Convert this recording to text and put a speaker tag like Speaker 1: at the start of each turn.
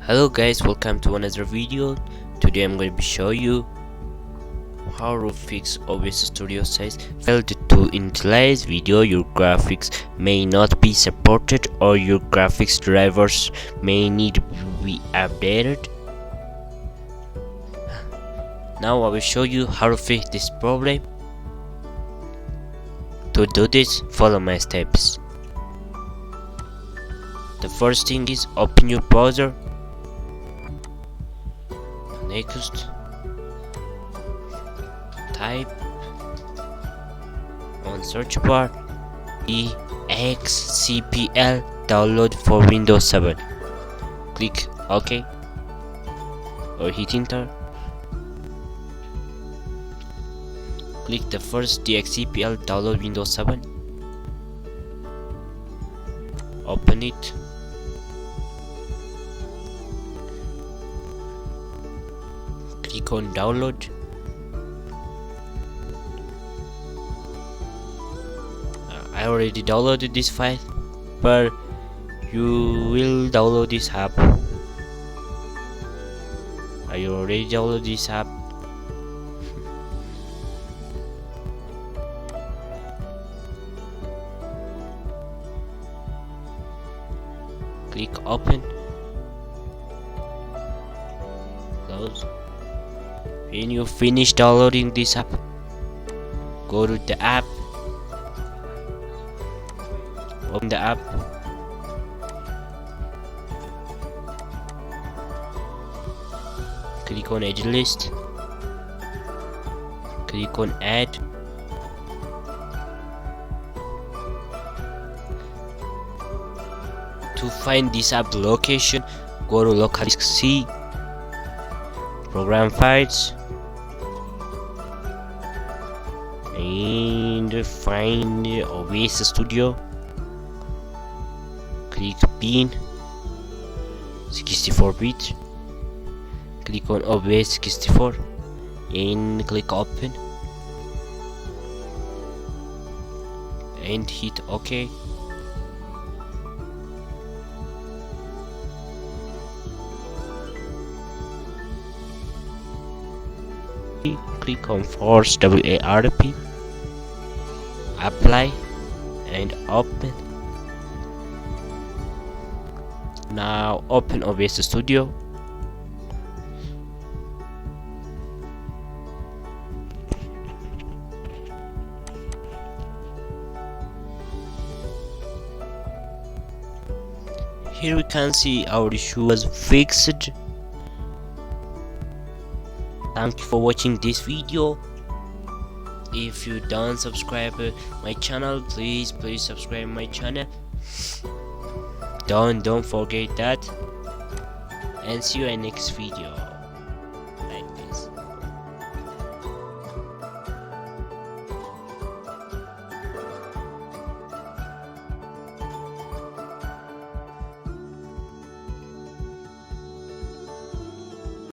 Speaker 1: Hello guys, welcome to another video. Today I'm going to show you how to fix OBS Studio size failed to initialize video. Your graphics may not be supported or your graphics drivers may need to be updated. Now I will show you how to fix this problem. To do this, follow my steps. The first thing is open your browser. Next, type on search bar excpl download for Windows 7. Click OK or hit enter. Click the first excpl download Windows 7. Open it. Click on download. I already downloaded this file, but you will download this app. Are you already downloaded this app? Click open. Close. When you finish downloading this app, go to the app, open the app, click on edit list, click on add, to find this app location, go to local disk C, program files, and find OBS Studio. Click bin 64-bit. Click on OBS 64 and click open and hit OK. Click on force WARP, apply and open. Now open OBS Studio. Here we can see our issue was fixed. Thank you for watching this video. If you don't subscribe my channel, please subscribe my channel. Don't forget that, and see you in next video.